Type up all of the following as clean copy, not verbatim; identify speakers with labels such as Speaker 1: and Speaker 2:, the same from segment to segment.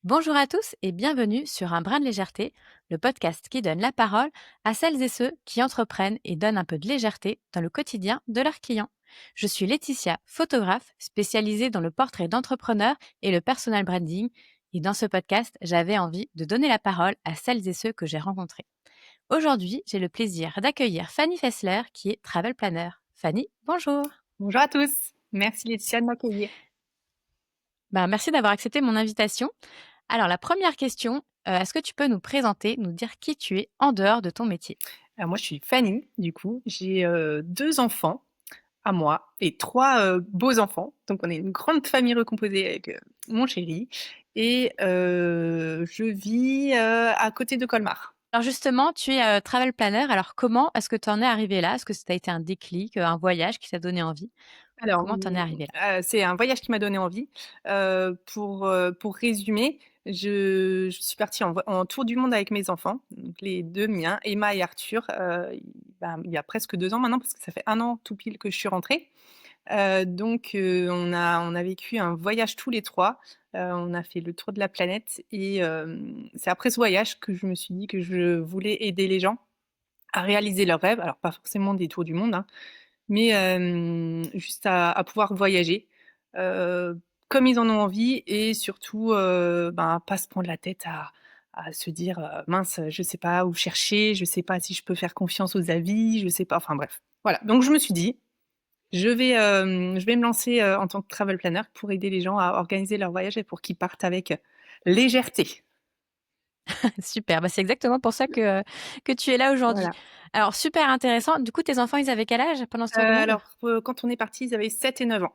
Speaker 1: Bonjour à tous et bienvenue sur Un brin de légèreté, le podcast qui donne la parole à celles et ceux qui entreprennent et donnent un peu de légèreté dans le quotidien de leurs clients. Je suis Laetitia, photographe spécialisée dans le portrait d'entrepreneurs et le personal branding. Et dans ce podcast, j'avais envie de donner la parole à celles et ceux que j'ai rencontrés. Aujourd'hui, j'ai le plaisir d'accueillir Fanny Fessler qui est travel planner. Fanny, bonjour.
Speaker 2: Bonjour à tous. Merci Laetitia de m'accueillir.
Speaker 1: Merci d'avoir accepté mon invitation. Alors, la première question, est-ce que tu peux nous présenter, nous dire qui tu es en dehors de ton métier?
Speaker 2: Moi, je suis Fanny, du coup. J'ai 2 enfants à moi et 3 beaux enfants. Donc on est une grande famille recomposée avec, mon chéri et je vis, à côté de Colmar.
Speaker 1: Alors justement, tu es, travel planner. Alors comment est-ce que tu en es arrivé là? Est-ce que ça a été un déclic, un voyage qui t'a donné envie?
Speaker 2: Alors,
Speaker 1: Comment tu en es arrivé là?
Speaker 2: c'est un voyage qui m'a donné envie. Pour résumer, je suis partie en tour du monde avec mes enfants, donc les 2 miens, Emma et Arthur, il y a presque 2 ans maintenant parce que ça fait 1 an tout pile que je suis rentrée. On a vécu un voyage tous les 3. On a fait le tour de la planète et c'est après ce voyage que je me suis dit que je voulais aider les gens à réaliser leurs rêves. Alors pas forcément des tours du monde, hein, mais juste à pouvoir voyager, heu, comme ils en ont envie et surtout, pas se prendre la tête à se dire, «Mince, je sais pas où chercher, je sais pas si je peux faire confiance aux avis, je sais pas», enfin bref. Voilà, donc je me suis dit: je vais me lancer, en tant que travel planner pour aider les gens à organiser leur voyage et pour qu'ils partent avec légèreté.
Speaker 1: Super, c'est exactement pour ça que tu es là aujourd'hui.
Speaker 2: Voilà.
Speaker 1: Alors super intéressant. Du coup, tes enfants, ils avaient quel âge pendant ce tour du monde?
Speaker 2: Alors, quand on est partis, ils avaient 7 et 9 ans.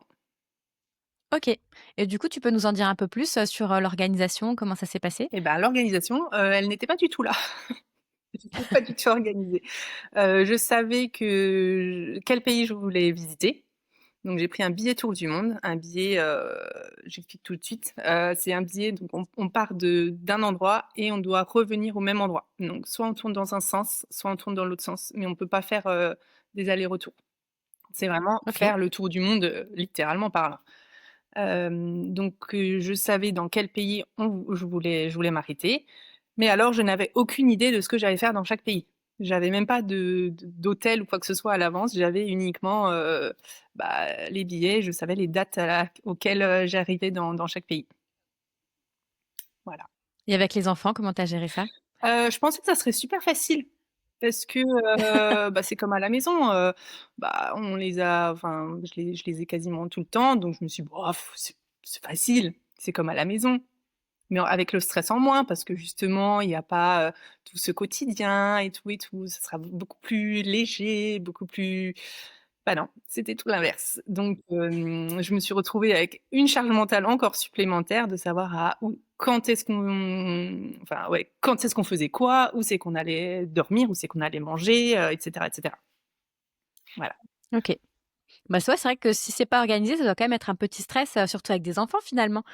Speaker 1: OK, et du coup, tu peux nous en dire un peu plus, sur, l'organisation, comment ça s'est passé?
Speaker 2: Et ben, l'organisation, elle n'était pas du tout là. J'étais pas du tout organisée. Je savais quel pays je voulais visiter, donc j'ai pris un billet tour du monde, un billet, j'explique tout de suite, c'est un billet donc on part d'un endroit et on doit revenir au même endroit. Donc soit on tourne dans un sens, soit on tourne dans l'autre sens, mais on peut pas faire, des allers-retours. C'est vraiment
Speaker 1: OK.
Speaker 2: faire le tour du monde, littéralement parlant. Je savais dans quel pays je voulais m'arrêter, mais alors je n'avais aucune idée de ce que j'allais faire dans chaque pays. J'avais même pas d'hôtel ou quoi que ce soit à l'avance, j'avais uniquement, les billets, je savais les dates auxquelles, j'arrivais dans chaque pays. Voilà.
Speaker 1: Et avec les enfants, comment tu as géré ça?
Speaker 2: Je pensais que ça serait super facile parce que, c'est comme à la maison, on les a enfin, je les ai quasiment tout le temps, donc je me suis dit: «Bof, c'est facile, c'est comme à la maison». Mais avec le stress en moins parce que justement, il y a pas, tout ce quotidien et tout. Ce sera beaucoup plus léger, beaucoup plus bah non, c'était tout l'inverse. Donc je me suis retrouvée avec une charge mentale encore supplémentaire de savoir quand est-ce qu'on faisait quoi, où c'est qu'on allait dormir, où c'est qu'on allait manger, et cetera, et cetera. Voilà.
Speaker 1: OK. C'est vrai que si c'est pas organisé, ça doit quand même être un petit stress, surtout avec des enfants finalement,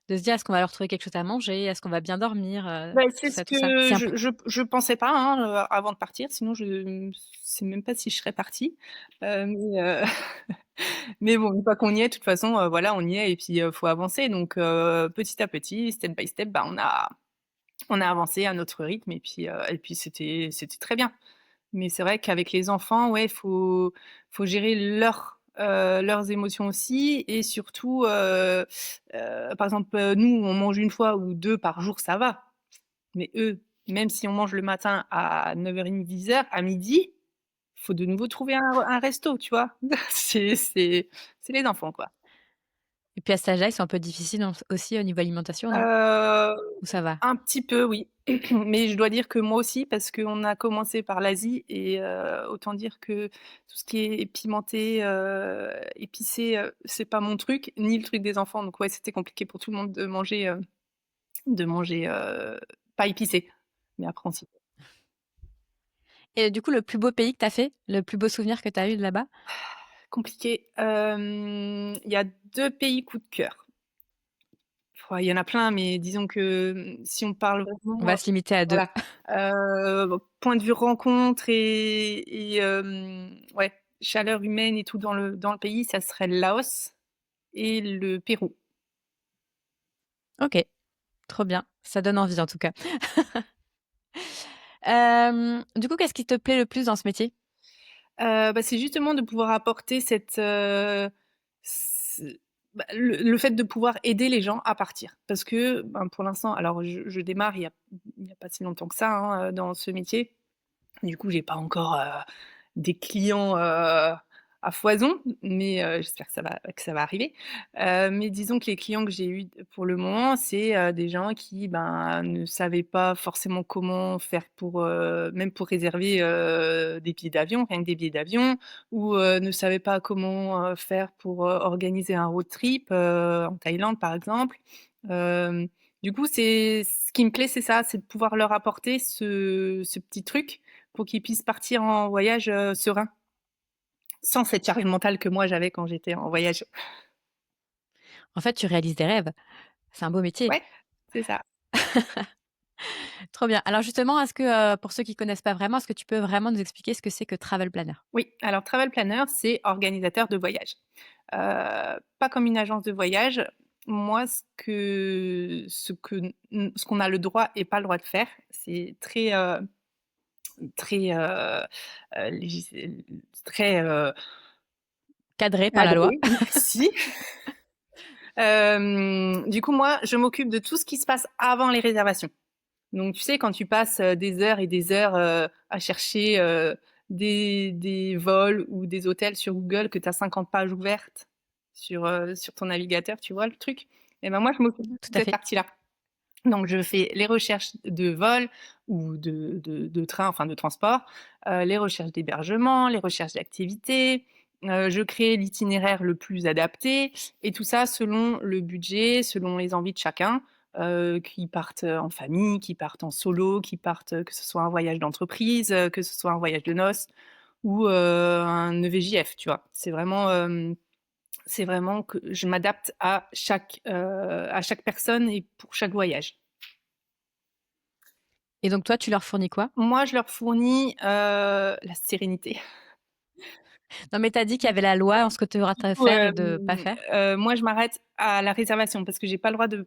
Speaker 1: de se dire: «Est-ce qu'on va leur trouver quelque chose à manger? Est-ce qu'on va bien dormir?»
Speaker 2: Bah,
Speaker 1: Tout
Speaker 2: c'est ce
Speaker 1: ça, tout ça.
Speaker 2: que
Speaker 1: C'est un peu
Speaker 2: je pensais pas, hein, avant de partir, sinon je sais même pas si je serais partie. Mais bon, une fois qu'on y est, de toute façon, voilà, on y est et puis, faut avancer donc petit à petit, step by step, on a avancé à notre rythme et puis c'était très bien. Mais c'est vrai qu'avec les enfants, ouais, faut gérer leurs émotions aussi et surtout, par exemple, nous, on mange une fois ou 2 par jour, ça va. Mais eux, même si on mange le matin à 9:30, 10:00, à midi, faut de nouveau trouver un resto, tu vois? C'est les enfants, quoi.
Speaker 1: Et puis à cet âge-là, ils sont un peu difficiles aussi au niveau alimentation, non?
Speaker 2: Heu,
Speaker 1: Ou ça va?
Speaker 2: un petit peu, oui. Mais je dois dire que moi aussi, parce qu'on a commencé par l'Asie et autant dire que tout ce qui est pimenté, épicé, c'est pas mon truc, ni le truc des enfants. Donc ouais, c'était compliqué pour tout le monde de manger pas épicé. Mais après on s'y
Speaker 1: Et du coup, le plus beau pays que tu as fait? Le plus beau souvenir que tu as eu de là-bas?
Speaker 2: compliqué. Il y a 2 pays coup de cœur. Il y en a plein, mais disons que, si on parle
Speaker 1: On
Speaker 2: vraiment,
Speaker 1: va se limiter à 2.
Speaker 2: voilà, point de vue rencontre ouais, chaleur humaine et tout dans le pays, ça serait le Laos et le Pérou.
Speaker 1: OK. Trop bien, ça donne envie en tout cas. Du coup, qu'est-ce qui te plaît le plus dans ce métier?
Speaker 2: Bah, c'est justement de pouvoir apporter cette, ce bah, le fait de pouvoir aider les gens à partir. Parce que, ben, pour l'instant alors je démarre il y a pas si longtemps que ça, hein, dans ce métier. Du coup, j'ai pas encore, des clients, à foison, mais j'espère que ça va arriver. Mais disons que les clients que j'ai eus pour le moment, c'est, des gens qui, ben, ne savaient pas forcément comment faire pour, même pour réserver, des billets d'avion, rien que des billets d'avion ou, ne savaient pas comment, faire pour, organiser un road trip, en Thaïlande, par exemple. Hem, du coup, c'est ce qui me plaît, c'est ça, c'est de pouvoir leur apporter ce petit truc pour qu'ils puissent partir en voyage, serein, sans cette charge mentale que moi j'avais quand j'étais en voyage.
Speaker 1: En fait, tu réalises des rêves. C'est un beau métier.
Speaker 2: Ouais, c'est ça.
Speaker 1: Trop bien. Alors justement, est-ce que, pour ceux qui connaissent pas vraiment, est-ce que tu peux vraiment nous expliquer ce que c'est que travel planner?
Speaker 2: Oui, alors travel planner, c'est organisateur de voyage. Pas comme une agence de voyage. Moi, ce qu'on a le droit et pas le droit de faire, c'est très, légis très,
Speaker 1: Cadré par la loi?
Speaker 2: cadré, merci. Du coup, moi, je m'occupe de tout ce qui se passe avant les réservations. Donc, tu sais, quand tu passes des heures et des heures à chercher des vols ou des hôtels sur Google, que tu as 50 pages ouvertes sur ton navigateur, tu vois le truc? Et ben moi, je m'occupe de
Speaker 1: Tout
Speaker 2: toute
Speaker 1: à
Speaker 2: cette
Speaker 1: fait.
Speaker 2: partie-là. Donc, je fais les recherches de vols ou de trains, enfin de transport, les recherches d'hébergement, les recherches d'activités. Je crée l'itinéraire le plus adapté et tout ça selon le budget, selon les envies de chacun, qui partent en famille, qui partent en solo, qui partent, que ce soit un voyage d'entreprise, que ce soit un voyage de noces ou un EVJF, tu vois? C'est vraiment que je m'adapte à chaque personne et pour chaque voyage.
Speaker 1: Et donc toi, tu leur fournis quoi?
Speaker 2: Moi, je leur fournis, la sérénité.
Speaker 1: Non, mais tu as dit qu'il y avait la loi en ce que tu auras à
Speaker 2: Ou,
Speaker 1: faire et de pas faire?
Speaker 2: moi, je m'arrête à la réservation parce que j'ai pas le droit de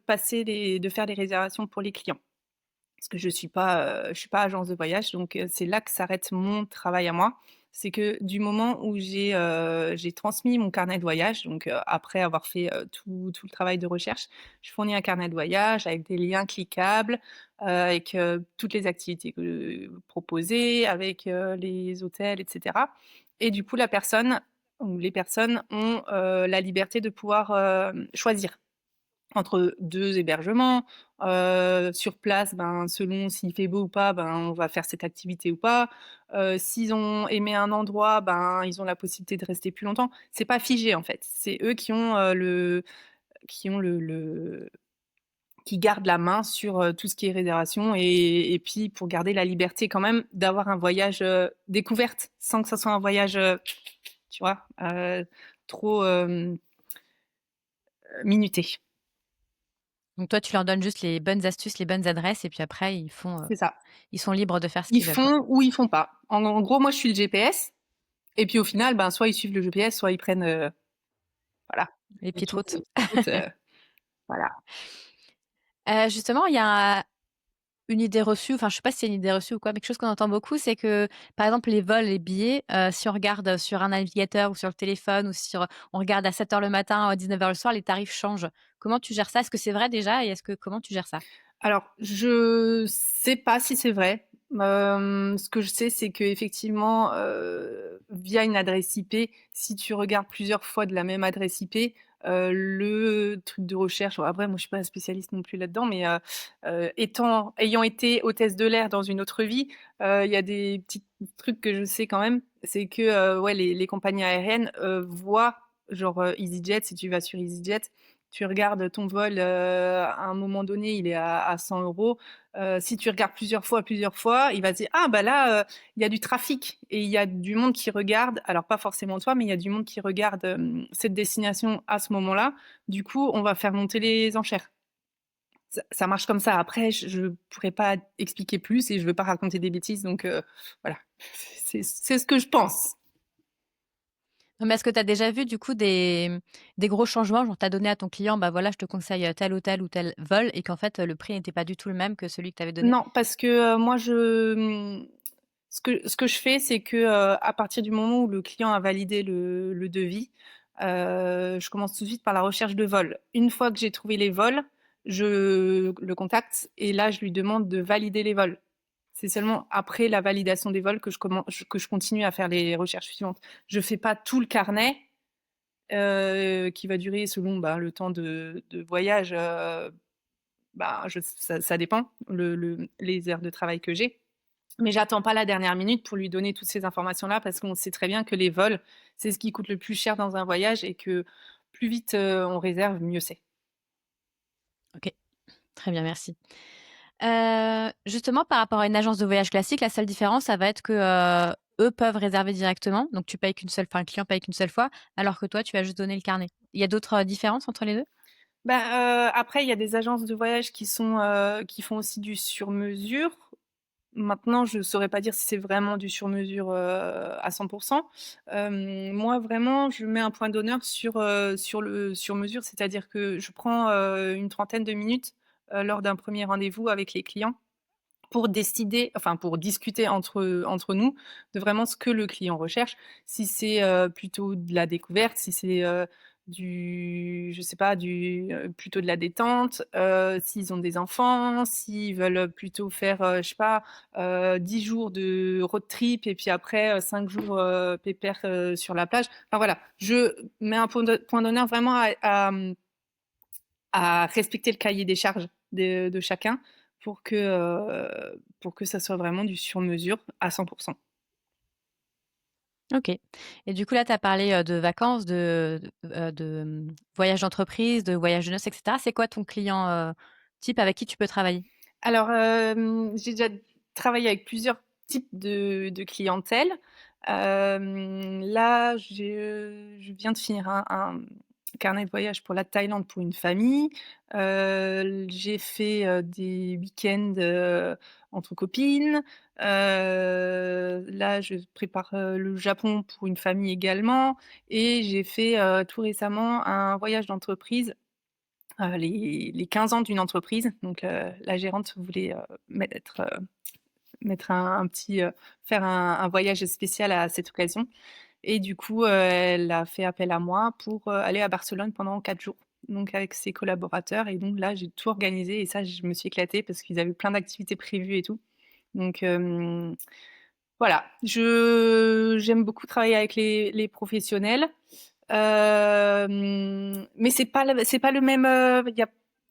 Speaker 2: faire des réservations pour les clients. Parce que je suis pas agence de voyage, donc c'est là que s'arrête mon travail à moi. C'est que du moment où j'ai transmis mon carnet de voyage, donc après avoir fait, tout le travail de recherche, je fournis un carnet de voyage avec des liens cliquables, avec, toutes les activités proposées, avec, les hôtels et cetera et du coup, la personne ou les personnes ont, la liberté de pouvoir, choisir entre 2 hébergements, sur place, ben, selon s'il fait beau ou pas, ben, on va faire cette activité ou pas. S'ils ont aimé un endroit, ben, ils ont la possibilité de rester plus longtemps. C'est pas figé, en fait. C'est eux qui ont qui gardent la main sur, tout ce qui est réservation et puis pour garder la liberté quand même d'avoir un voyage, découverte, sans que ça soit un voyage, tu vois? Trop, minuté.
Speaker 1: Donc toi, tu leur donnes juste les bonnes astuces, les bonnes adresses et puis après
Speaker 2: C'est ça.
Speaker 1: ils sont libres de faire ce
Speaker 2: Ils
Speaker 1: qu'ils veulent, quoi.
Speaker 2: font ou ils font pas. En gros, moi, je suis le GPS et puis au final, ben, soit ils suivent le GPS, soit ils prennent, voilà,
Speaker 1: Les petites routes.
Speaker 2: une route, voilà.
Speaker 1: Justement, il y a une idée reçue, enfin, je sais pas si c'est une idée reçue ou quoi, mais quelque chose qu'on entend beaucoup, c'est que, par exemple, les vols, les billets, si on regarde sur un navigateur ou sur le téléphone ou on regarde à 7 heures le matin ou à 19 heures le soir, les tarifs changent. Comment tu gères ça? Est-ce que c'est vrai déjà et comment tu gères ça?
Speaker 2: Alors, je sais pas si c'est vrai. Ce que je sais, c'est qu'effectivement, via une adresse IP, si tu regardes plusieurs fois de la même adresse IP, le truc de recherche après moi je suis pas spécialiste non plus là-dedans, mais ayant été hôtesse de l'air dans une autre vie, il y a des petits trucs que je sais quand même. C'est que, ouais, les compagnies aériennes, voient genre, EasyJet, si tu vas sur EasyJet, tu regardes ton vol, à un moment donné, il est à 100 €. Si tu regardes plusieurs fois, il va se dire: «Ah bah là, il y a du trafic et il y a du monde qui regarde». Alors pas forcément toi, mais il y a du monde qui regarde, cette destination à ce moment-là. Du coup, on va faire monter les enchères. Ça marche comme ça. Après, je pourrais pas expliquer plus et je veux pas raconter des bêtises donc voilà. C'est ce que je pense.
Speaker 1: Mais est-ce que tu as déjà vu du coup des gros changements? Genre tu as donné à ton client: «Bah, voilà, je te conseille, tel hôtel ou tel vol» et qu'en fait, le prix n'était pas du tout le même que celui que tu avais donné?
Speaker 2: Non, parce que, moi ce que je fais, c'est que, à partir du moment où le client a validé le devis, je commence tout de suite par la recherche de vols. Une fois que j'ai trouvé les vols, je le contacte et là, je lui demande de valider les vols. C'est seulement après la validation des vols que je continue à faire les recherches suivantes. Je fais pas tout le carnet, qui va durer selon, bah, le temps de voyage, bah, ça dépend, les heures de travail que j'ai. Mais j'attends pas la dernière minute pour lui donner toutes ces informations-là parce qu'on sait très bien que les vols, c'est ce qui coûte le plus cher dans un voyage et que plus vite, on réserve, mieux c'est.
Speaker 1: OK, très bien, merci. Justement par rapport à une agence de voyage classique, la seule différence, ça va être que, eux peuvent réserver directement, donc tu payes qu'une seule enfin, le client paye qu'une seule fois, alors que toi, tu vas juste donner le carnet. Il y a d'autres, différences entre les 2?
Speaker 2: Bah, après il y a des agences de voyage qui font aussi du sur-mesure. Maintenant, je saurais pas dire si c'est vraiment du sur-mesure, à 100. Moi, vraiment, je mets un point d'honneur sur le sur-mesure, c'est-à-dire que je prends, une trentaine de minutes, lors d'un premier rendez-vous avec les clients pour décider enfin, pour discuter entre nous de vraiment ce que le client recherche. Si c'est, plutôt de la découverte, si c'est, du je sais pas, plutôt de la détente, s'ils ont des enfants, s'ils veulent plutôt faire, je sais pas, 10 jours de road trip et puis après, 5 jours, pépère, sur la plage. Enfin voilà, je mets un point d'honneur vraiment à respecter le cahier des charges de chacun pour que ça soit vraiment du sur mesure à 100.
Speaker 1: OK et du coup, là, tu as parlé, de vacances, de voyage d'entreprise, de voyage de noces et cetera. C'est quoi ton client, type avec qui tu peux travailler?
Speaker 2: Alors, j'ai déjà travaillé avec plusieurs types de clientèle. Là, je viens de finir un carnet de voyage pour la Thaïlande pour une famille. J'ai fait, des week-ends, entre copines. Là, je prépare, le Japon pour une famille également et j'ai fait, tout récemment un voyage d'entreprise, les 15 ans d'une entreprise. Donc, la gérante voulait, mettre un petit, faire un voyage spécial à cette occasion et du coup, elle a fait appel à moi pour, aller à Barcelone pendant 4 jours, donc avec ses collaborateurs et donc là, j'ai tout organisé et ça, je me suis éclatée parce qu'ils avaient plein d'activités prévues et tout. Donc, voilà, je j'aime beaucoup travailler avec les professionnels. Mais c'est pas le même,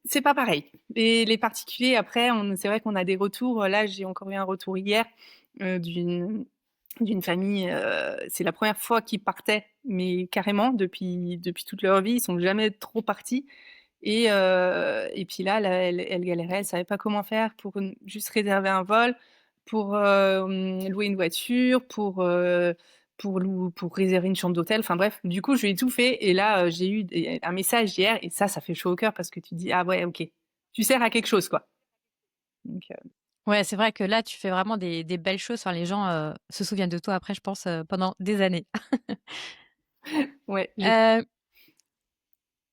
Speaker 2: c'est pas pareil. Les particuliers après, c'est vrai qu'on a des retours. Là, j'ai encore eu un retour hier, d'une famille, c'est la première fois qu'ils partaient, mais carrément depuis toute leur vie, ils sont jamais trop partis et puis là, elle galérait, elle savait pas comment faire pour juste réserver un vol, pour, louer une voiture, pour réserver une chambre d'hôtel, enfin bref, du coup, je lui ai tout fait et là, j'ai eu un message hier et ça fait chaud au cœur parce que tu te dis: «Ah ouais, OK, tu sers à quelque chose, quoi». Donc
Speaker 1: Ouais, c'est vrai que là, tu fais vraiment des belles choses. Enfin, les gens, se souviennent de toi après, je pense, pendant des années.
Speaker 2: ouais,
Speaker 1: Heu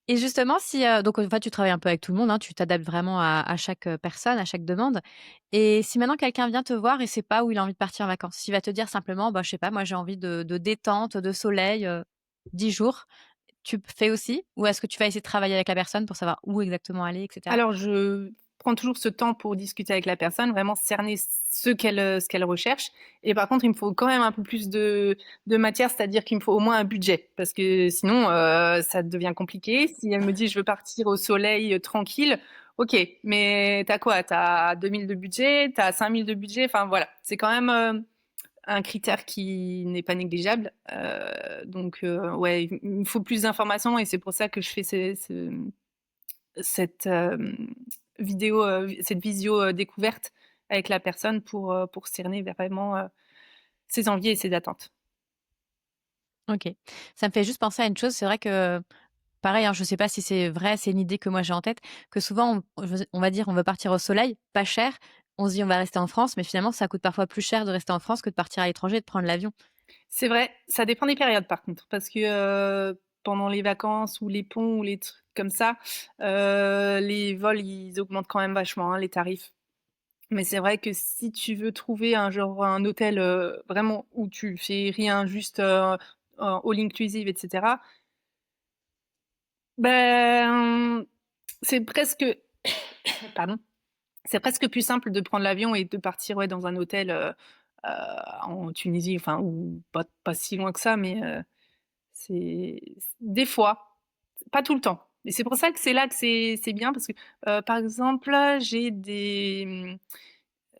Speaker 1: et justement, si, donc en fait, tu travailles un peu avec tout le monde, hein, tu t'adaptes vraiment à chaque, personne, à chaque demande et si maintenant quelqu'un vient te voir et sait pas où il a envie de partir en vacances, s'il va te dire simplement: «Bah, je sais pas, moi, j'ai envie de détente, de soleil, 10 jours», tu fais aussi? Ou est-ce que tu vas essayer de travailler avec la personne pour savoir où exactement aller et cetera?
Speaker 2: Alors je prends toujours ce temps pour discuter avec la personne, vraiment cerner ce qu'elle recherche et par contre, il me faut quand même un peu plus de matière, c'est-à-dire qu'il me faut au moins un budget parce que sinon, ça devient compliqué. Si elle me dit: «Je veux partir au soleil, tranquille», OK, mais tu as quoi? Tu as 2 000 de budget? Tu as 5 000 de budget? Enfin voilà, c'est quand même, un critère qui n'est pas négligeable, donc ouais, il me faut plus d'informations et c'est pour ça que je fais cette, cette visio, découverte avec la personne pour cerner vraiment, ses envies et ses attentes.
Speaker 1: OK. Ça me fait juste penser à une chose, c'est vrai que pareil, hein, je sais pas si c'est vrai, c'est une idée que moi j'ai en tête, que souvent on va dire: «On veut partir au soleil, pas cher». On se dit: «On va rester en France», mais finalement ça coûte parfois plus cher de rester en France que de partir à l'étranger et de prendre l'avion.
Speaker 2: C'est vrai, ça dépend des périodes par contre, parce que, pendant les vacances ou les ponts ou les trucs comme ça, les vols, ils augmentent quand même vachement, hein, les tarifs. Mais c'est vrai que si tu veux trouver un hôtel, vraiment où tu fais rien, juste, all inclusive et cetera, ben, c'est presque pardon, c'est presque plus simple de prendre l'avion et de partir, ouais, dans un hôtel, en Tunisie, enfin ou pas si loin que ça, mais c'est des fois, pas tout le temps. Et c'est pour ça que c'est là que c'est bien parce que, par exemple, j'ai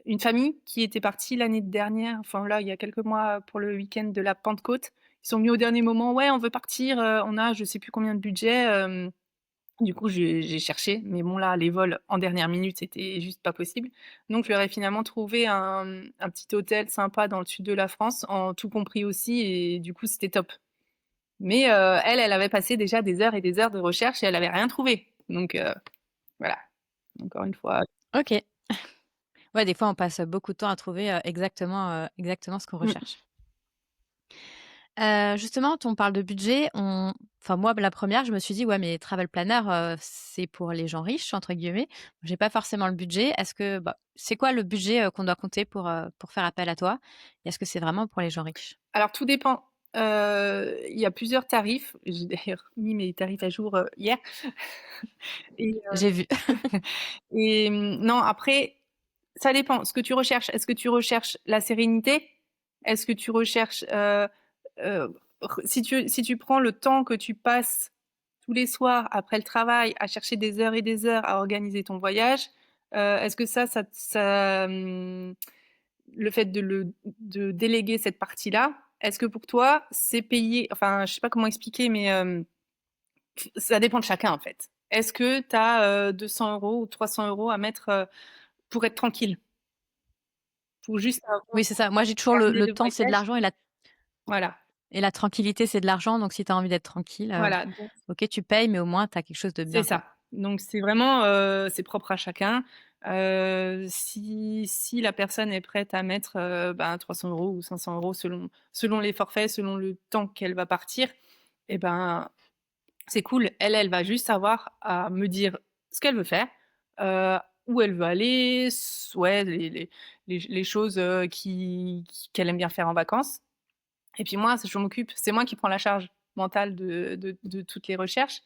Speaker 2: une famille qui était partie l'année dernière, enfin là, il y a quelques mois pour le week-end de la Pentecôte. Ils sont venus au dernier moment: «Ouais, on veut partir, on a je sais plus combien de budget», du coup, j'ai cherché, mais bon là, les vols en dernière minute, c'était juste pas possible. Donc je leur ai finalement trouvé un petit hôtel sympa dans le sud de la France, en tout compris aussi et du coup, c'était top. Mais elle avait passé déjà des heures et des heures de recherche et elle avait rien trouvé. Donc voilà, encore une fois.
Speaker 1: OK. Ouais, des fois, on passe beaucoup de temps à trouver, exactement ce qu'on
Speaker 2: Mmh.
Speaker 1: recherche. Justement, on parle de budget, enfin moi, la première, je me suis dit: «Ouais, mais travel planner, c'est pour les gens riches» entre guillemets. J'ai pas forcément le budget. Est-ce que c'est quoi le budget, qu'on doit compter pour faire appel à toi? Et est-ce que c'est vraiment pour les gens riches?
Speaker 2: Alors tout dépend. Il y a plusieurs tarifs. J'ai d'ailleurs mis mes tarifs à jour, hier et
Speaker 1: J'ai vu.
Speaker 2: non, après, ça dépend ce que tu recherches. Est-ce que tu recherches la sérénité? Est-ce que tu recherches, r si tu prends le temps que tu passes tous les soirs après le travail à chercher des heures et des heures à organiser ton voyage, est-ce que le fait de déléguer cette partie-là, est-ce que pour toi, c'est payé? Enfin, je sais pas comment expliquer, mais ça dépend de chacun, en fait. Est-ce que tu as, 200 € ou 300 € à mettre, pour être tranquille? Pour juste avoir
Speaker 1: Oui, c'est ça. Moi, j'ai toujours le
Speaker 2: carnet
Speaker 1: le
Speaker 2: de
Speaker 1: temps, c'est de
Speaker 2: voyage?
Speaker 1: l'argent
Speaker 2: Voilà,
Speaker 1: et la tranquillité, c'est de l'argent. Donc si tu as envie d'être tranquille,
Speaker 2: voilà, donc
Speaker 1: OK, tu payes, mais au moins tu as quelque chose de
Speaker 2: c'est
Speaker 1: bien, quoi.
Speaker 2: ça. Donc c'est vraiment, c'est propre à chacun. Si la personne est prête à mettre, ben, 300 € ou 500 € selon les forfaits, selon le temps qu'elle va partir et ben, c'est cool. Elle va juste avoir à me dire ce qu'elle veut faire, heu, où elle veut aller, ouais, les choses, qu'elle aime bien faire en vacances et puis moi, je m'occupe c'est moi qui prends la charge mentale de toutes les recherches.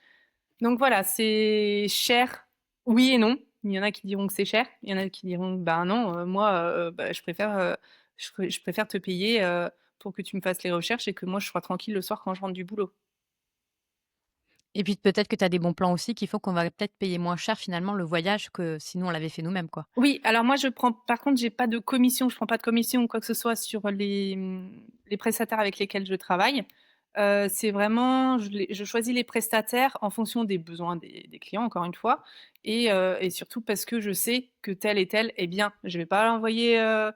Speaker 2: Donc voilà, c'est cher, oui et non. Il y en a qui diront que c'est cher, il y en a qui diront: «Ben non, moi, bah, je préfère te payer, pour que tu me fasses les recherches et que moi je sois tranquille le soir quand je rentre du boulot».
Speaker 1: Et puis peut-être que tu as des bons plans aussi qui font qu'on va peut-être payer moins cher finalement le voyage que si nous on l'avait fait nous-mêmes, quoi.
Speaker 2: Oui, alors moi je prends par contre, j'ai pas de commission, je prends pas de commission ou quoi que ce soit sur les prestataires avec lesquels je travaille. C'est vraiment je choisis les prestataires en fonction des besoins des clients, encore une fois et surtout parce que je sais que tel et tel est bien. Je vais pas l'envoyer, à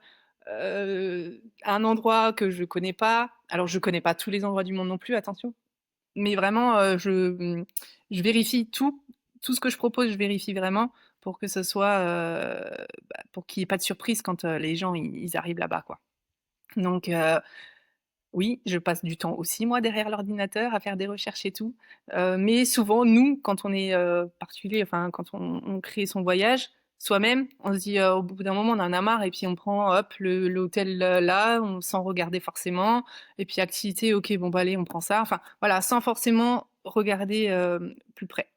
Speaker 2: un endroit que je connais pas. Alors je connais pas tous les endroits du monde non plus, attention, mais vraiment, je vérifie tout ce que je propose, je vérifie vraiment pour que ce soit, pour qu'il y ait pas de surprise quand, les gens ils arrivent là-bas, quoi. Donc oui, je passe du temps aussi moi derrière l'ordinateur à faire des recherches et tout, mais souvent nous, quand on est, particulier, enfin quand on crée son voyage soi-même, on se dit, au bout d'un moment on en a marre et puis on prend hop l'hôtel, là, on sans regarder forcément et puis activité, OK, bon bah allez on prend ça, enfin voilà, sans forcément regarder, plus près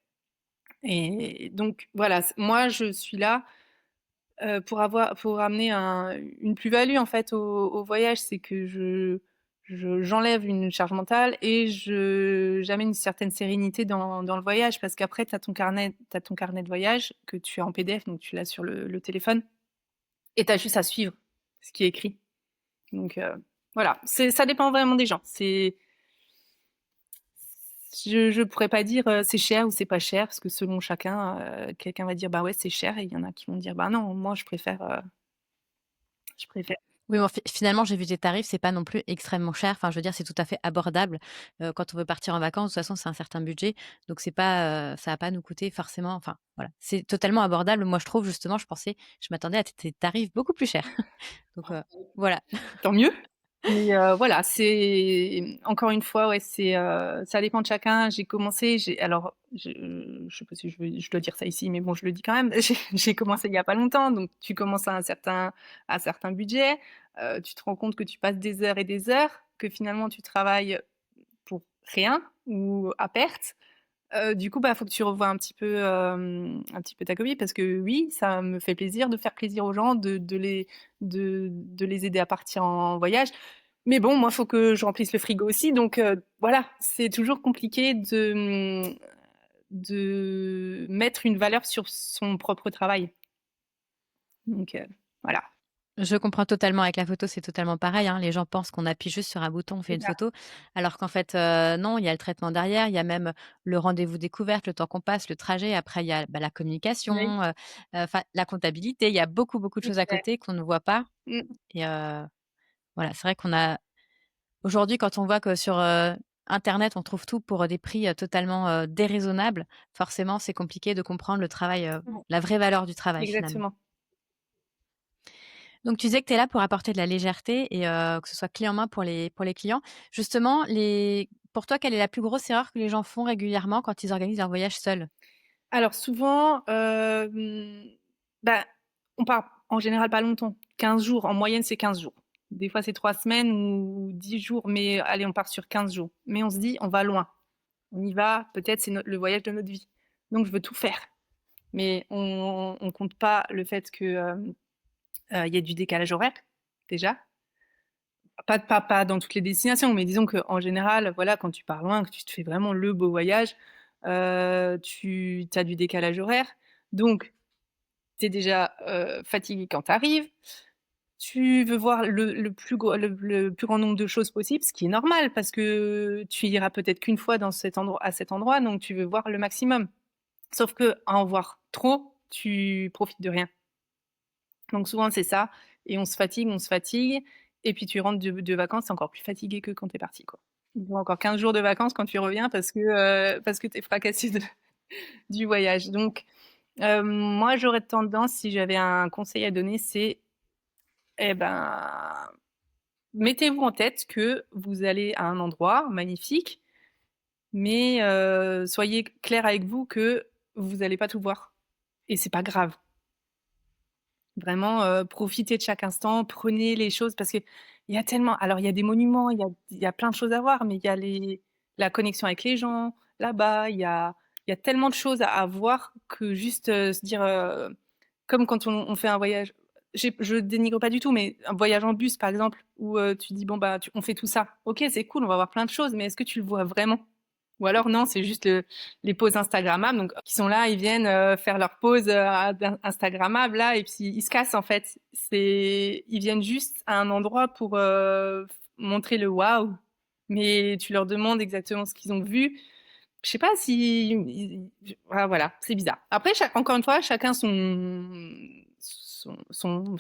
Speaker 2: et donc voilà, moi je suis là, pour amener une plus-value en fait au voyage. C'est que j'enlève une charge mentale et j'amène une certaine sérénité dans le voyage parce qu'après tu ton carnet de voyage que tu as en PDF, donc tu l'as sur le téléphone et tu as juste à suivre ce qui est écrit. Donc voilà, ça dépend vraiment des gens. Je pourrais pas dire, c'est cher ou c'est pas cher parce que selon chacun, quelqu'un va dire: «Bah ouais, c'est cher» et il y en a qui vont dire: «Bah non, moi je préfère».
Speaker 1: Oui, bon, finalement, j'ai vu tes tarifs, c'est pas non plus extrêmement cher. Enfin, je veux dire, c'est tout à fait abordable. Quand on veut partir en vacances, de toute façon, c'est un certain budget, donc c'est pas, ça va pas nous coûter forcément enfin, voilà, c'est totalement abordable. Moi, je trouve justement, je m'attendais à tes tarifs beaucoup plus chers. Donc voilà.
Speaker 2: Tant mieux. Mais voilà, c'est encore une fois, ouais, ça dépend de chacun. J'ai commencé, j'ai alors je sais pas si je dois dire ça ici, mais bon, je le dis quand même. J'ai commencé il y a pas longtemps, donc tu commences à un certain budget, tu te rends compte que tu passes des heures et des heures, que finalement tu travailles pour rien ou à perte. Du coup, bah, faut que tu revoies un petit peu ta copie parce que oui, ça me fait plaisir de faire plaisir aux gens, de les aider à partir en voyage. Mais bon, moi, faut que je remplisse le frigo aussi, donc voilà, c'est toujours compliqué de mettre une valeur sur son propre travail. Donc voilà.
Speaker 1: Je comprends totalement. Avec la photo, c'est totalement pareil, hein. Les gens pensent qu'on appuie juste sur un bouton, on fait
Speaker 2: C'est
Speaker 1: une
Speaker 2: ça.
Speaker 1: photo, alors qu'en fait, non, il y a le traitement derrière, il y a même le rendez-vous découverte, le temps qu'on passe, le trajet. Après, il y a, bah, la
Speaker 2: Oui,
Speaker 1: communication, enfin, la comptabilité. Il y a beaucoup, beaucoup de
Speaker 2: c'est
Speaker 1: choses à
Speaker 2: clair.
Speaker 1: côté qu'on ne voit pas
Speaker 2: Mmh.
Speaker 1: et voilà, c'est vrai qu'on a aujourd'hui, quand on voit que sur, internet, on trouve tout pour, des prix, totalement, déraisonnables, forcément, c'est compliqué de comprendre le travail,
Speaker 2: Ouais,
Speaker 1: la vraie valeur du travail, finalement.
Speaker 2: exactement.
Speaker 1: Donc tu disais que tu es là pour apporter de la légèreté et que ce soit clé en main pour les clients. Justement, pour toi, quelle est la plus grosse erreur que les gens font régulièrement quand ils organisent un voyage seuls?
Speaker 2: Alors souvent, bah, on part en général pas longtemps, 15 jours. En moyenne, c'est 15 jours. Des fois, c'est 3 semaines ou 10 jours, mais allez, on part sur 15 jours. Mais on se dit: «On va loin. On y va, peut-être c'est le voyage de notre vie». Donc je veux tout faire. Mais on compte pas le fait que, il y a du décalage horaire, déjà. Pas dans toutes les destinations, mais disons qu'en général, voilà, quand tu pars loin, que tu te fais vraiment le beau voyage, tu as du décalage horaire. Donc tu es déjà, fatigué quand tu arrives. Tu veux voir le plus grand nombre de choses possible, ce qui est normal parce que tu iras peut-être qu'une fois à cet endroit, donc tu veux voir le maximum. Sauf qu'à en voir trop, tu profites de rien. Donc souvent c'est ça et on se fatigue et puis tu rentres de vacances, tu es encore plus fatigué que quand tu es parti, quoi. Il faut encore 15 jours de vacances quand tu reviens parce que tu es fracassé du voyage. Donc moi j'aurais tendance, si j'avais un conseil à donner, c'est, eh ben, mettez-vous en tête que vous allez à un endroit magnifique, mais soyez clair avec vous que vous allez pas tout voir et c'est pas grave. Vraiment, profitez de chaque instant, prenez les choses parce qu'il y a tellement alors il y a des monuments, il y a plein de choses à voir, mais il y a la connexion avec les gens, là-bas, il y a tellement de choses à voir que juste, se dire, comme quand on fait un voyage je dénigre pas du tout, mais un voyage en bus, par exemple, où, tu dis: «Bon, bah, tu on fait tout ça». OK, c'est cool, on va voir plein de choses, mais est-ce que tu le vois vraiment? Ou alors non, c'est juste les poses instagrammables, donc qui sont là, ils viennent faire leurs poses instagrammables là, et puis ils se cassent en fait. Ils viennent juste à un endroit pour montrer le waouh, mais tu leur demandes exactement ce qu'ils ont vu. Je sais pas si, voilà, c'est bizarre. Après, encore une fois, chacun son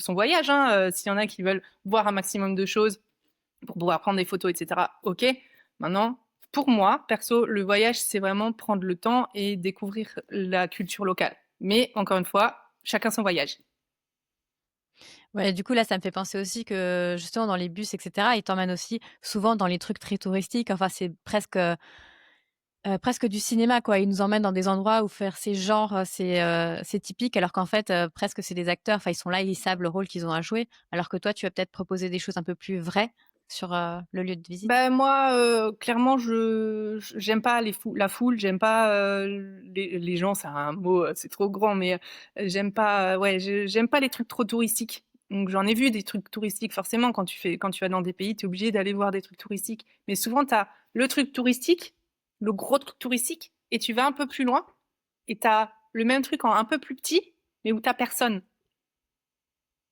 Speaker 2: voyage. Hein. S'il y en a qui veulent voir un maximum de choses pour pouvoir prendre des photos, etc. Ok. Maintenant, pour moi, perso, le voyage, c'est vraiment prendre le temps et découvrir la culture locale. Mais encore une fois, chacun son voyage.
Speaker 1: Ouais, du coup, là, ça me fait penser aussi que, justement, dans les bus et cetera, ils t'emmènent aussi souvent dans les trucs très touristiques. Enfin, c'est presque du cinéma, quoi. Ils nous emmènent dans des endroits où faire ces genres, c'est typique, alors qu'en fait, presque c'est des acteurs. Enfin, ils sont là, ils savent le rôle qu'ils ont à jouer, alors que toi, tu vas peut-être proposer des choses un peu plus vraies sur, le lieu de visite?
Speaker 2: Ben moi, clairement, j'aime pas la foule, j'aime pas les gens, c'est un mot, c'est trop grand, mais j'aime pas, ouais, j'aime pas les trucs trop touristiques. Donc j'en ai vu des trucs touristiques, forcément, quand tu vas dans des pays, tu es obligé d'aller voir des trucs touristiques. Mais souvent, tu as le truc touristique, le gros truc touristique, et tu vas un peu plus loin, et tu as le même truc en un peu plus petit, mais où tu personne.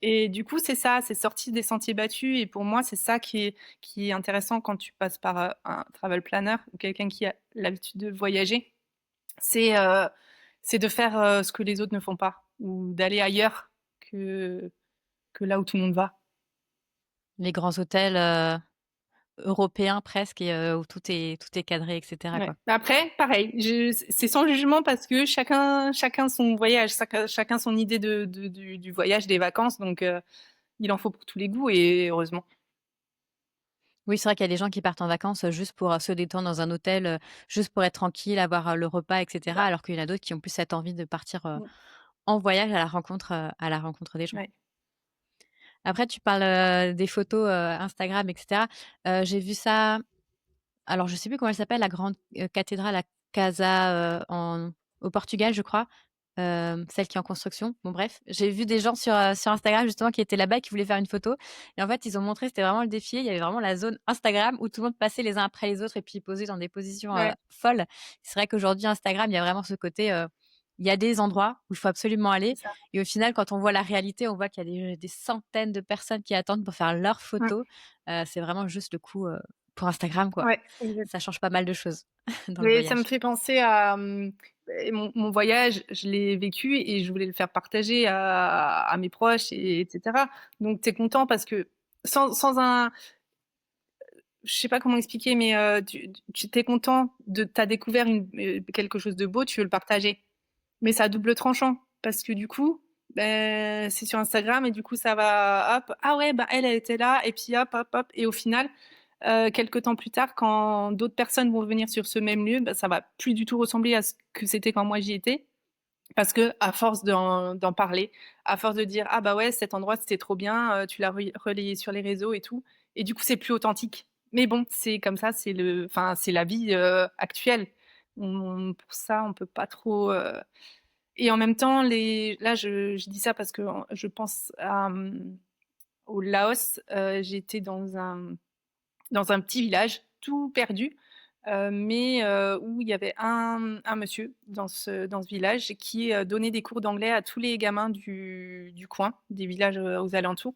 Speaker 2: Et du coup, c'est ça, c'est sortir des sentiers battus et pour moi, c'est ça qui est intéressant quand tu passes par, un travel planner ou quelqu'un qui a l'habitude de voyager. C'est, heu, c'est de faire, ce que les autres ne font pas ou d'aller ailleurs que que là où tout le monde va.
Speaker 1: Les grands hôtels, européens presque et où tout est cadré et cetera,
Speaker 2: Ouais.
Speaker 1: quoi.
Speaker 2: Après, pareil, c'est sans jugement parce que chacun son voyage, chacun son idée du voyage, des vacances, donc il en faut pour tous les goûts et heureusement.
Speaker 1: Oui, c'est vrai qu'il y a des gens qui partent en vacances, juste pour, se détendre dans un hôtel, juste pour être tranquille, avoir, le repas et
Speaker 2: C'est
Speaker 1: cetera,
Speaker 2: ça.
Speaker 1: alors qu'il y en a d'autres qui ont plus cette envie de partir,
Speaker 2: Mmh.
Speaker 1: en voyage à la rencontre des gens.
Speaker 2: Ouais.
Speaker 1: Après tu parles, des photos, Instagram et cetera. J'ai vu ça, alors je sais plus comment elle s'appelle, la grande, cathédrale à Casa, en au Portugal, je crois, celle qui est en construction. Bon bref, j'ai vu des gens sur Instagram justement qui étaient là-bas et qui voulaient faire une photo et en fait, ils ont montré, c'était vraiment le défilé, il y avait vraiment la zone Instagram où tout le monde passait les uns après les autres et puis posait dans des positions,
Speaker 2: Ouais,
Speaker 1: folles. C'est vrai qu'aujourd'hui Instagram, il y a vraiment ce côté, il y a des endroits où il faut absolument
Speaker 2: c'est
Speaker 1: aller
Speaker 2: ça.
Speaker 1: et au final, quand on voit la réalité, on voit qu'il y a des centaines de personnes qui attendent pour faire leurs
Speaker 2: Mmh.
Speaker 1: photos. C'est vraiment juste le coup, pour Instagram, quoi.
Speaker 2: Ouais, exact.
Speaker 1: Ça change pas mal de choses dans le
Speaker 2: Mais ça me
Speaker 1: voyage.
Speaker 2: fait penser à, beh, mon voyage, je l'ai vécu et je voulais le faire partager à mes proches et et donc tu es content parce que sans un je sais pas comment expliquer, mais tu tu content de tu découvert quelque chose de beau, tu veux le partager. Mais c'est à double tranchant parce que du coup, beh, c'est sur Instagram et du coup ça va hop: «Ah ouais, bah, elle était là» et puis hop, hop, hop et au final, quelque temps plus tard, quand d'autres personnes vont venir sur ce même lieu, bah, ça va plus du tout ressembler à ce que c'était quand moi j'y étais. Parce qu'à force d'en parler, à force de dire: «Ah bah ouais, cet endroit c'était trop bien, tu l'as relayé sur les réseaux et tout» et du coup c'est plus authentique. Mais bon, c'est comme ça, c'est la vie, actuelle. Pour ça, on peut pas trop, et en même temps les là je dis ça parce que je pense à, au Laos, j'étais dans un petit village tout perdu, mais où il y avait un monsieur dans ce village qui, donnait des cours d'anglais à tous les gamins du coin, des villages, aux alentours,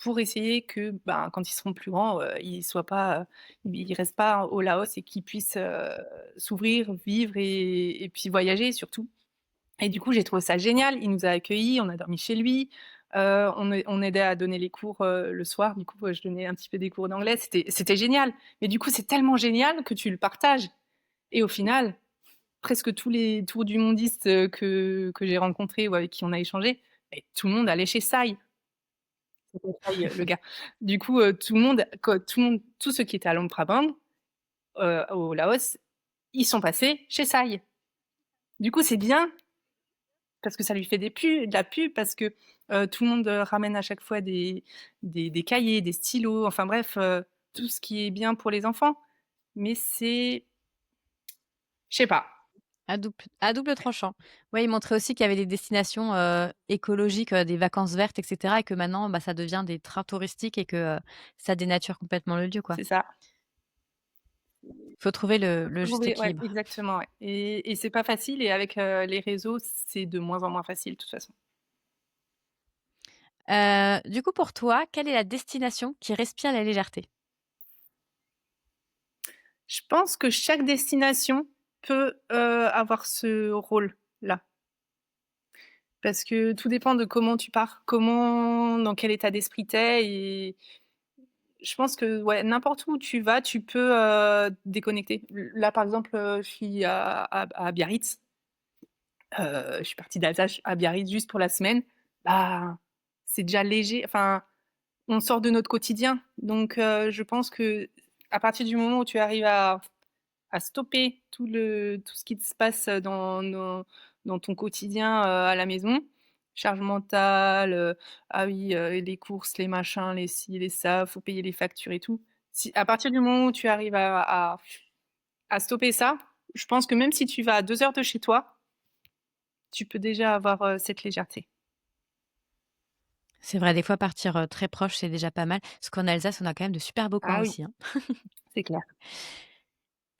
Speaker 2: pour essayer que, ben, quand ils seront plus grands, ils soient pas, ils restent pas au Laos et qu'ils puissent, s'ouvrir, vivre et puis voyager surtout. Et du coup, j'ai trouvé ça génial. Il nous a accueillis, on a dormi chez lui, on aidait à donner les cours, le soir. Du coup, je donnais un petit peu des cours d'anglais. C'était génial. Mais du coup, c'est tellement génial que tu le partages et au final, presque tous les tours du mondistes, que j'ai rencontrés ou avec qui on a échangé, beh, tout le monde allait chez Sai. Il s'appelle Sai, le gars. Du coup, tout le monde, tous ceux qui étaient à Luang Prabang, au Laos, ils sont passés chez Sai. Du coup, c'est bien parce que ça lui fait de la pub, parce que, tout le monde, ramène à chaque fois des cahiers, des stylos, enfin bref, tout ce qui est bien pour les enfants. Mais c'est je sais pas.
Speaker 1: À double tranchant. Ouais, ils montraient aussi qu'il y avait des destinations, écologiques, des vacances vertes et cetera et que maintenant, bah, ça devient des trains touristiques et que, ça dénature complètement le lieu, quoi.
Speaker 2: C'est ça.
Speaker 1: Faut trouver le juste
Speaker 2: Trouver ouais,
Speaker 1: équilibre.
Speaker 2: exactement, ouais et c'est pas facile et avec, les réseaux, c'est de moins en moins facile, de toute façon.
Speaker 1: Du coup, pour toi, quelle est la destination qui respire la légèreté?
Speaker 2: Je pense que chaque destination peut, avoir ce rôle-là. Parce que tout dépend de comment tu pars, dans quel état d'esprit tu es et je pense que, ouais, n'importe où tu vas, tu peux, déconnecter. Là, par exemple, je suis à Biarritz, je suis partie d'Alsace à Biarritz juste pour la semaine. Bah, c'est déjà léger, enfin, on sort de notre quotidien. Donc je pense qu'à partir du moment où tu arrives à stopper tout ce qui se passe dans ton quotidien, à la maison. Charge mentale, ah oui, les courses, les machins, les ci, les ça, faut payer les factures et tout. Si à partir du moment où tu arrives à stopper ça, je pense que même si tu vas à 2 heures de chez toi, tu peux déjà avoir, cette légèreté.
Speaker 1: C'est vrai, des fois, partir, très proche, c'est déjà pas mal. Parce qu'en Alsace, on a quand même de super beaux coins
Speaker 2: Ah oui,
Speaker 1: aussi, hein.
Speaker 2: c'est clair.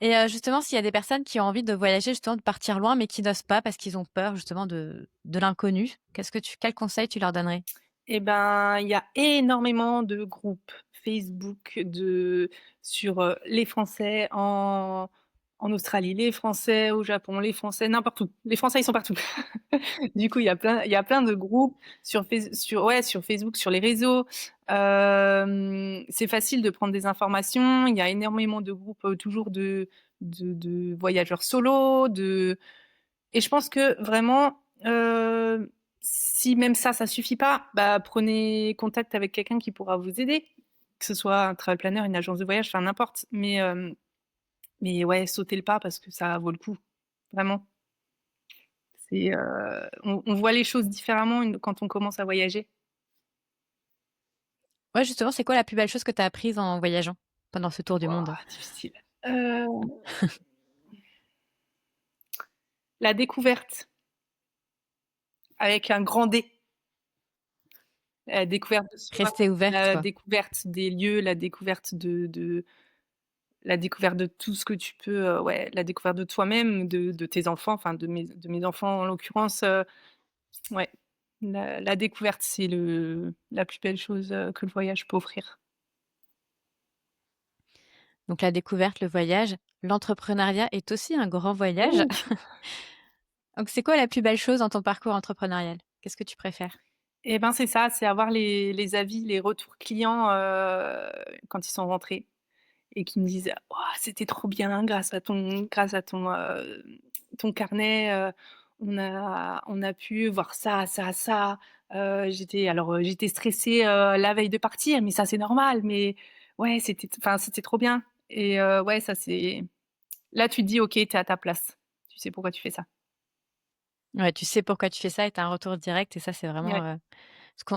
Speaker 1: Et justement, s'il y a des personnes qui ont envie de voyager, justement, de partir loin, mais qui n'osent pas parce qu'ils ont peur, justement, de l'inconnu, quel conseil tu leur donnerais?
Speaker 2: Et ben, il y a énormément de groupes Facebook sur, les Français en Australie, les Français au Japon, les Français n'importe où. Les Français, ils sont partout. Du coup, il y a plein de groupes sur Facebook, sur les réseaux. C'est facile de prendre des informations. Il y a énormément de groupes, toujours de voyageurs solos, et je pense que vraiment, si même ça suffit pas, bah, prenez contact avec quelqu'un qui pourra vous aider. que ce soit un travel planner, une agence de voyage, enfin n'importe. Mais ouais, sauter le pas parce que ça vaut le coup, vraiment. On voit les choses différemment quand on commence à voyager.
Speaker 1: Ouais, justement, c'est quoi la plus belle chose que tu as apprise en voyageant pendant ce tour du monde?
Speaker 2: Wouah, difficile. Heu, la découverte avec un grand D. La découverte de soi,
Speaker 1: Rester ouverte,
Speaker 2: la
Speaker 1: quoi.
Speaker 2: découverte des lieux, la découverte de tout ce que tu peux, ouais, la découverte de toi-même, de tes enfants, enfin de mes enfants en l'occurrence, ouais. La découverte, c'est la plus belle chose, que le voyage peut offrir.
Speaker 1: Donc la découverte, le voyage, l'entrepreneuriat est aussi un grand voyage.
Speaker 2: Oui.
Speaker 1: Donc c'est quoi la plus belle chose dans ton parcours entrepreneurial? Qu'est-ce que tu préfères?
Speaker 2: Et ben, c'est ça, c'est avoir les avis, les retours clients, quand ils sont rentrés et qui me disent: «Waouh, c'était trop bien grâce à ton carnet, on a pu voir ça, ça, ça. J'étais stressée, la veille de partir, mais ça, c'est normal, mais ouais, c'était trop bien» et ouais, ça, c'est là, tu te dis: «OK, tu es à ta place. Tu sais pourquoi tu fais ça».
Speaker 1: Ouais, tu sais pourquoi tu fais ça et tu as un retour direct et ça, c'est vraiment,
Speaker 2: Ouais,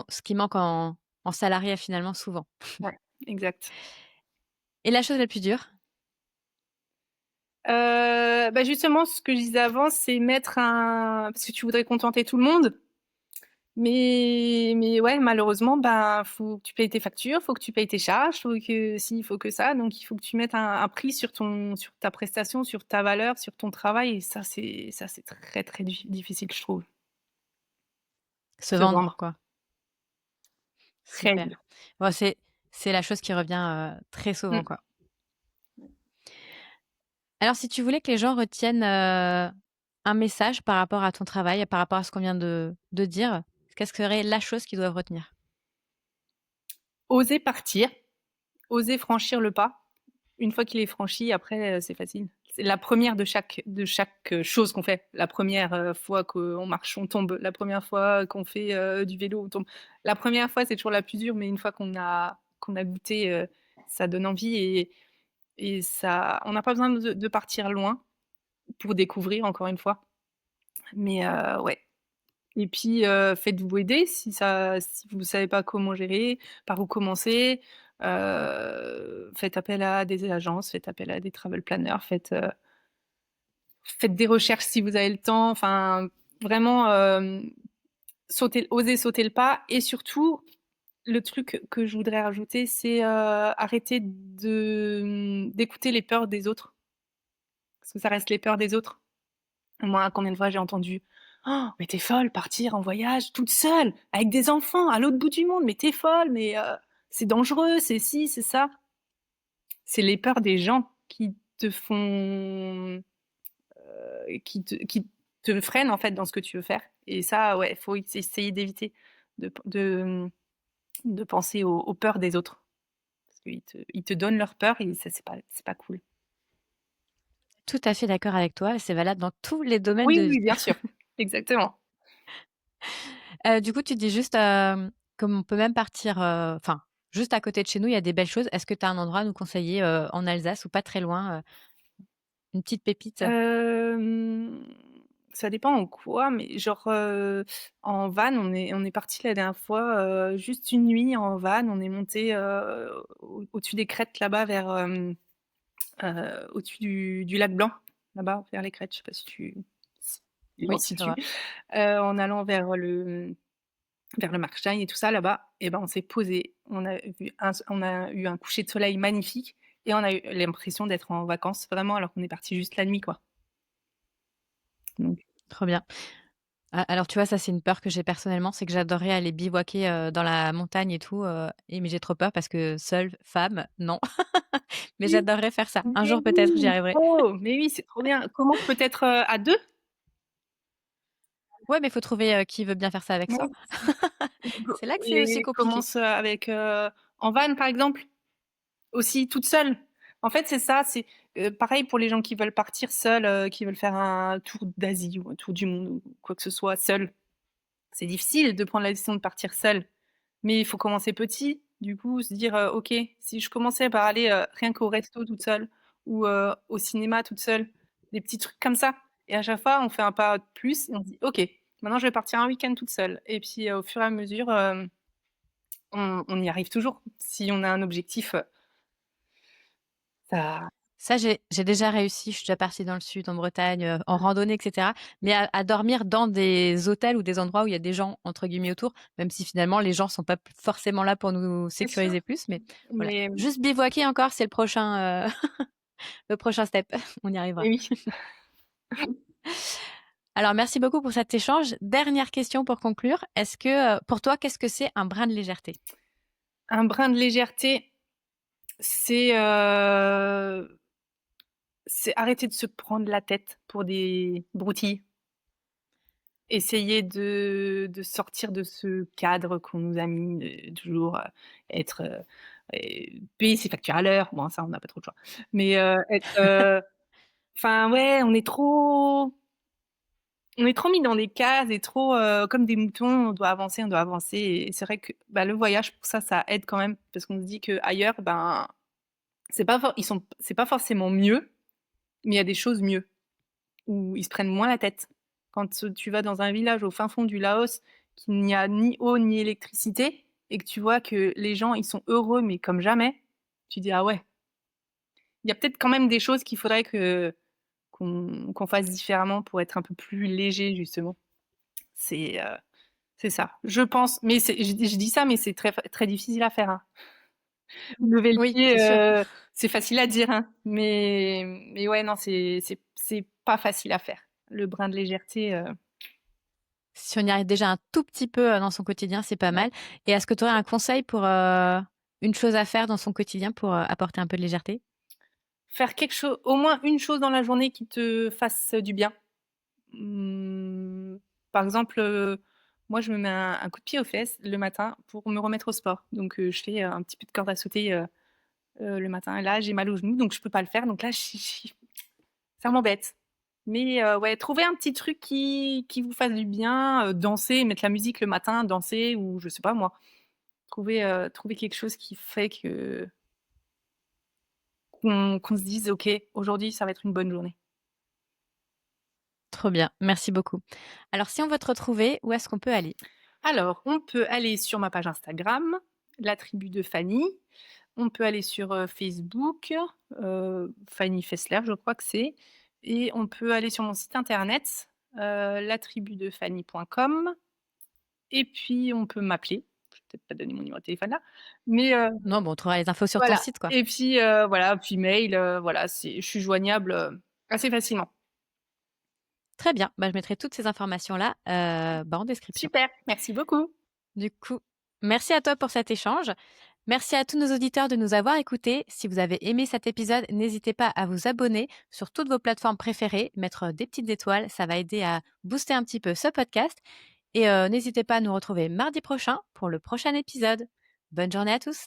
Speaker 1: ce qui manque en salariat finalement souvent.
Speaker 2: ouais, exact.
Speaker 1: Et la chose la plus dure?
Speaker 2: Bah, justement, ce que je disais avant, c'est mettre un parce que tu voudrais contenter tout le monde, mais ouais, malheureusement, ben, faut que tu payes tes factures, faut que tu payes tes charges, faut que ci, faut que ça, donc il faut que tu mettes un prix sur ta prestation, sur ta valeur, sur ton travail et ça c'est très, très difficile, je trouve.
Speaker 1: Se
Speaker 2: Se
Speaker 1: vendre,
Speaker 2: vendre,
Speaker 1: quoi.
Speaker 2: très
Speaker 1: Super.
Speaker 2: dur.
Speaker 1: Bon, c'est la chose qui revient, très souvent,
Speaker 2: Mmh.
Speaker 1: quoi. Alors si tu voulais que les gens retiennent, un message par rapport à ton travail, par rapport à ce qu'on vient de dire, qu'est-ce que serait la chose qu'ils doivent retenir?
Speaker 2: Oser partir, oser franchir le pas. Une fois qu'il est franchi, après, c'est facile. C'est la première de chaque chose qu'on fait. La première fois qu'on marche, on tombe. La première fois qu'on fait, du vélo, on tombe. La première fois, c'est toujours la plus dure, mais une fois qu'on a goûté, ça donne envie et ça on n'a pas besoin de partir loin pour découvrir, encore une fois. Mais ouais et puis, faites-vous aider si vous ne savez pas comment gérer, par où commencer. Faites appel à des agences, faites appel à des travel planners, faites des recherches si vous avez le temps. Enfin, vraiment, osez sauter le pas et surtout, le truc que je voudrais rajouter, c'est, arrêter d'écouter les peurs des autres, parce que ça reste les peurs des autres. Moi, combien de fois j'ai entendu: «Oh, mais tu es folle, partir en voyage toute seule, avec des enfants, à l'autre bout du monde, mais tu es folle, mais c'est dangereux, c'est ci, c'est ça». C'est les peurs des gens qui te freinent, en fait, dans ce que tu veux faire et ça, ouais, faut essayer d'éviter de penser aux peurs des autres. Parce qu'ils te donnent leur peur et ça, c'est pas cool.
Speaker 1: Tout à fait d'accord avec toi, c'est valable dans tous les domaines
Speaker 2: Oui,
Speaker 1: de
Speaker 2: oui,
Speaker 1: vie.
Speaker 2: bien sûr, exactement.
Speaker 1: Du coup, tu dis juste, comme on peut même partir, enfin, juste à côté de chez nous, il y a des belles choses. Est-ce que tu as un endroit à nous conseiller, en Alsace ou pas très loin, une petite pépite?
Speaker 2: Hem, Ça dépend en quoi, mais genre, en van, on est partis la dernière fois, juste une nuit en van. On est monté au-dessus des crêtes là-bas au-dessus du lac Blanc, là-bas vers les crêtes. Je sais pas si on
Speaker 1: Oui,
Speaker 2: se
Speaker 1: je
Speaker 2: situe.
Speaker 1: vois.
Speaker 2: En allant vers le Markstein et tout ça là-bas et ben, on s'est posé. On a eu un coucher de soleil magnifique et on a eu l'impression d'être en vacances vraiment alors qu'on est parti juste la nuit, quoi. Donc
Speaker 1: Trop bien. Alors tu vois, ça, c'est une peur que j'ai personnellement, c'est que j'adorerais aller bivouaquer, dans la montagne et tout, mais j'ai trop peur parce que seule, femme, non. Mais
Speaker 2: oui,
Speaker 1: j'adorerais faire ça. Un
Speaker 2: mais
Speaker 1: jour peut-être, j'y
Speaker 2: oui,
Speaker 1: arriverai.
Speaker 2: trop, mais oui, c'est trop bien. Comment peut-être, à 2?
Speaker 1: Ouais, mais il faut trouver, qui veut bien faire ça avec
Speaker 2: Oui,
Speaker 1: soi.
Speaker 2: c'est ça.
Speaker 1: C'est là que c'est aussi
Speaker 2: Et
Speaker 1: compliqué.
Speaker 2: commence, avec, en van, par exemple, aussi toute seule. En fait, c'est ça, c'est, pareil pour les gens qui veulent partir seuls, qui veulent faire un tour d'Asie ou un tour du monde ou quoi que ce soit seuls. C'est difficile de prendre la décision de partir seul, mais il faut commencer petit. Du coup, se dire, «OK, si je commençais par aller, rien qu'au resto toute seule ou au cinéma toute seule», des petits trucs comme ça et à chaque fois, on fait un pas de plus et on se dit: «OK, maintenant je vais partir un week-end toute seule» et puis, au fur et à mesure, on y arrive toujours. Si on a un objectif, ça
Speaker 1: Ça, j'ai déjà réussi. Je suis déjà partie dans le sud, en Bretagne, en randonnée et cetera, mais à dormir dans des hôtels ou des endroits où il y a des gens entre guillemets «autour», même si finalement les gens sont pas p forcément là pour nous
Speaker 2: c'est sûr,
Speaker 1: sécuriser plus, mais voilà.
Speaker 2: mais
Speaker 1: Juste bivouaquer encore, c'est le prochain step. On y arrivera.
Speaker 2: mais oui.
Speaker 1: Alors merci beaucoup pour cet échange. Dernière question pour conclure. Est-ce que, pour toi, qu'est-ce que c'est un brin de légèreté?
Speaker 2: Un brin de légèreté, c'est, c'est arrêter de se prendre la tête pour des broutilles. Essayer de sortir de ce cadre qu'on nous a mis, de toujours, être, payer ses factures à l'heure. Bon ça, on n'a pas trop le choix. Mais, être, enfin ouais, on est trop mis dans des cases et trop, comme des moutons, on doit avancer et c'est vrai que, bah, le voyage pour ça, ça aide quand même parce qu'on se dit qu'ailleurs, ben, c'est pas forcément mieux, mais il y a des choses mieux. Où ils se prennent moins la tête. Quand, tu vas dans un village au fin fond du Laos, qu'il n'y a ni eau ni électricité et que tu vois que les gens, ils sont heureux, mais comme jamais, tu dis: «Ah ouais, il y a peut-être quand même des choses qu'il faudrait que qu'on fasse différemment pour être un peu plus léger justement». C'est, heu, c'est ça, je pense, mais je dis ça, mais c'est très difficile à faire, hein. Lever le
Speaker 1: Oui,
Speaker 2: pied,
Speaker 1: c'est sûr.
Speaker 2: c'est facile à dire, hein, mais ouais, non, c'est pas facile à faire. Le brin de légèreté,
Speaker 1: Si on y arrive déjà un tout petit peu, dans son quotidien, c'est pas
Speaker 2: ouais.
Speaker 1: mal. Et est-ce que tu aurais un conseil pour, une chose à faire dans son quotidien pour, apporter un peu de légèreté?
Speaker 2: Faire quelque chose, au moins une chose dans la journée qui te fasse du bien. Mmh, par exemple, moi je me mets un coup de pied aux fesses le matin pour me remettre au sport. Donc, je fais, un petit peu de corde à sauter, le matin et là j'ai mal aux genoux donc je peux pas le faire donc là chi ça m'embête. Mais, ouais, trouver un petit truc qui vous fasse du bien, danser, mettre la musique le matin, danser ou je sais pas moi. Trouver quelque chose qui fait que qu'on se dise: «OK, aujourd'hui ça va être une bonne journée».
Speaker 1: Trop bien, merci beaucoup. Alors si on veut te retrouver, où est-ce qu'on peut aller?
Speaker 2: Alors, on peut aller sur ma page Instagram, La Tribu de Fanny. On peut aller sur, Facebook, Fanny Fessler, je crois que c'est et on peut aller sur mon site internet, latribudefany.com et puis on peut m'appeler. Je vais peut-être pas donner mon numéro de téléphone là, mais
Speaker 1: Non, bon, on trouvera les infos sur ton
Speaker 2: voilà
Speaker 1: site, quoi.
Speaker 2: et puis, voilà, puis mail, voilà, je suis joignable, assez facilement.
Speaker 1: Très bien, bah, je mettrai toutes ces informations-là, en description.
Speaker 2: Super, merci beaucoup.
Speaker 1: Du coup, merci à toi pour cet échange. Merci à tous nos auditeurs de nous avoir écoutés. Si vous avez aimé cet épisode, n'hésitez pas à vous abonner sur toutes vos plateformes préférées, mettre des petites étoiles, ça va aider à booster un petit peu ce podcast. Et n'hésitez pas à nous retrouver mardi prochain pour le prochain épisode. Bonne journée à tous.